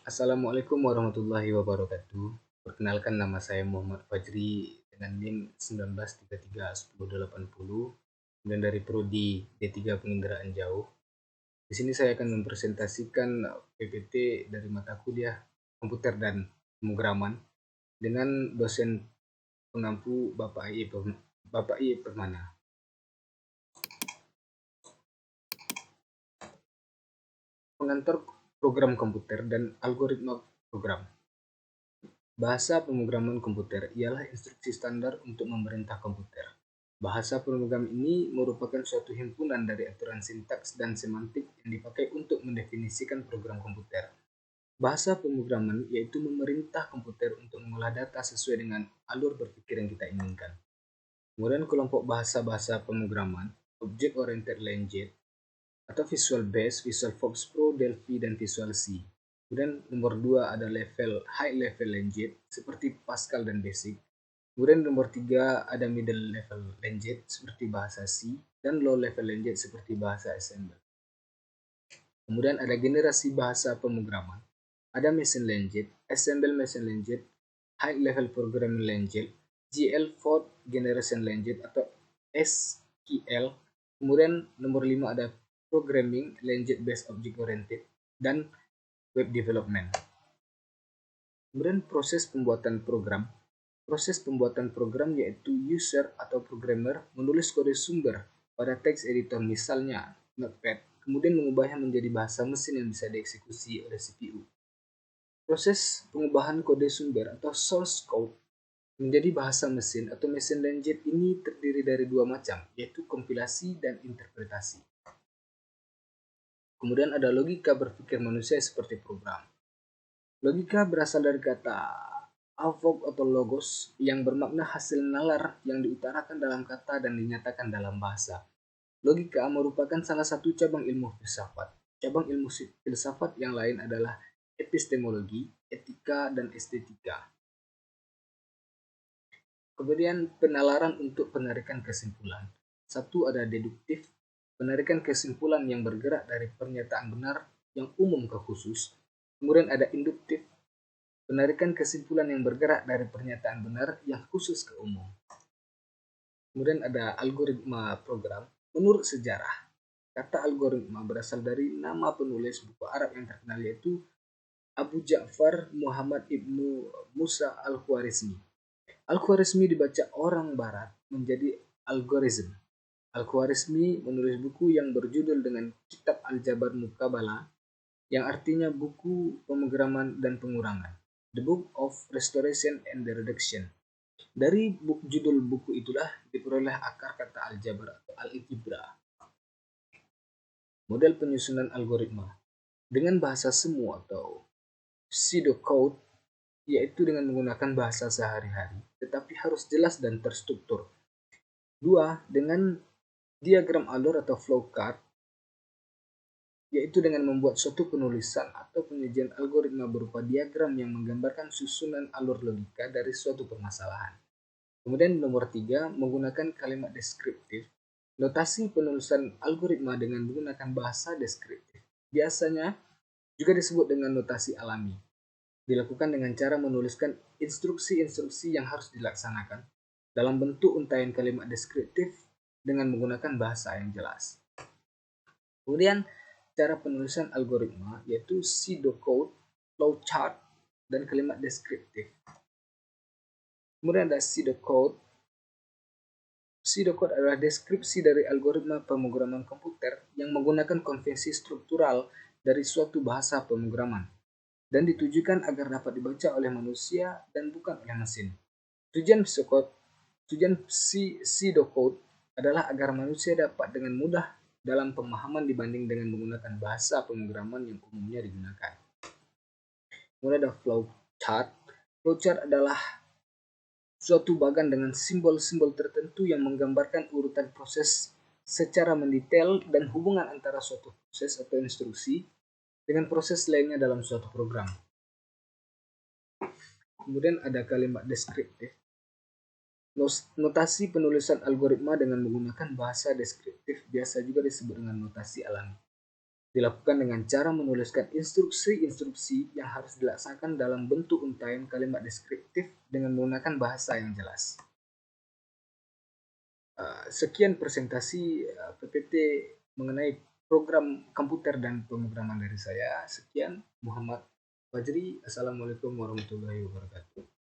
Assalamualaikum warahmatullahi wabarakatuh. Perkenalkan, nama saya Muhammad Fajri dengan NIM 19331080 dan dari prodi D3 Penginderaan Jauh. Di sini saya akan mempresentasikan PPT dari mata kuliah Komputer dan Pemrograman dengan dosen pengampu Bapak I. Permana. Pengantar program komputer dan algoritma program. Bahasa pemrograman komputer ialah instruksi standar untuk memerintah komputer. Bahasa pemrogram ini merupakan suatu himpunan dari aturan sintaks dan semantik yang dipakai untuk mendefinisikan program komputer. Bahasa pemrograman yaitu memerintah komputer untuk mengolah data sesuai dengan alur berpikir yang kita inginkan. Kemudian kelompok bahasa-bahasa pemrograman, Object Oriented Language atau Visual Basic, Visual Fox Pro, Delphi, dan Visual C. Kemudian nomor 2 ada high level language seperti Pascal dan Basic. Kemudian nomor 3 ada middle level language seperti bahasa C dan low level language seperti bahasa Assembly. Kemudian ada generasi bahasa pemrograman. Ada machine language, Assembly machine language, high level programming language, GL fourth generation language atau SQL. Kemudian nomor 5 ada programming language based object oriented dan web development. Kemudian proses pembuatan program. Proses pembuatan program yaitu user atau programmer menulis kode sumber pada text editor misalnya Notepad, kemudian mengubahnya menjadi bahasa mesin yang bisa dieksekusi oleh CPU. Proses pengubahan kode sumber atau source code menjadi bahasa mesin atau machine language ini terdiri dari dua macam, yaitu kompilasi dan interpretasi. Kemudian ada logika berpikir manusia seperti program. Logika berasal dari kata avog atau logos yang bermakna hasil nalar yang diutarakan dalam kata dan dinyatakan dalam bahasa. Logika merupakan salah satu cabang ilmu filsafat. Cabang ilmu filsafat yang lain adalah epistemologi, etika, dan estetika. Kemudian penalaran untuk penarikan kesimpulan. Satu ada deduktif, penarikan kesimpulan yang bergerak dari pernyataan benar yang umum ke khusus. Kemudian ada induktif, penarikan kesimpulan yang bergerak dari pernyataan benar yang khusus ke umum. Kemudian ada algoritma program. Menurut sejarah, kata algoritma berasal dari nama penulis buku Arab yang terkenal yaitu Abu Ja'far Muhammad ibnu Musa al-Khwarizmi. Al-Khwarizmi dibaca orang barat menjadi algorithm. Al-Khwarizmi menulis buku yang berjudul dengan Kitab Al-Jabar Muqabalah yang artinya buku pemrograman dan pengurangan. The Book of Restoration and the Reduction. Dari judul buku itulah diperoleh akar kata aljabar atau algebra. Model penyusunan algoritma dengan bahasa semu atau pseudocode, yaitu dengan menggunakan bahasa sehari-hari, tetapi harus jelas dan terstruktur. 2. Dengan diagram alur atau flowchart, yaitu dengan membuat suatu penulisan atau penyajian algoritma berupa diagram yang menggambarkan susunan alur logika dari suatu permasalahan. Kemudian nomor 3, menggunakan kalimat deskriptif. Notasi penulisan algoritma dengan menggunakan bahasa deskriptif biasanya juga disebut dengan notasi alami. Dilakukan dengan cara menuliskan instruksi-instruksi yang harus dilaksanakan dalam bentuk untaian kalimat deskriptif dengan menggunakan bahasa yang jelas. Kemudian cara penulisan algoritma yaitu pseudocode, flowchart, dan kalimat deskriptif. Kemudian ada pseudocode. Pseudocode adalah deskripsi dari algoritma pemrograman komputer yang menggunakan konvensi struktural dari suatu bahasa pemrograman dan ditujukan agar dapat dibaca oleh manusia dan bukan oleh mesin. Tujuan pseudocode adalah agar manusia dapat dengan mudah dalam pemahaman dibanding dengan menggunakan bahasa pemrograman yang umumnya digunakan. Kemudian ada flowchart. Flowchart adalah suatu bagan dengan simbol-simbol tertentu yang menggambarkan urutan proses secara mendetail dan hubungan antara suatu proses atau instruksi dengan proses lainnya dalam suatu program. Kemudian ada kalimat deskriptif. Notasi penulisan algoritma dengan menggunakan bahasa deskriptif biasa juga disebut dengan notasi alami. dilakukan dengan cara menuliskan instruksi-instruksi yang harus dilaksanakan dalam bentuk untaian kalimat deskriptif dengan menggunakan bahasa yang jelas. Sekian presentasi PPT mengenai program komputer dan pemrograman dari saya. Sekian, Muhammad Fajri. Assalamualaikum warahmatullahi wabarakatuh.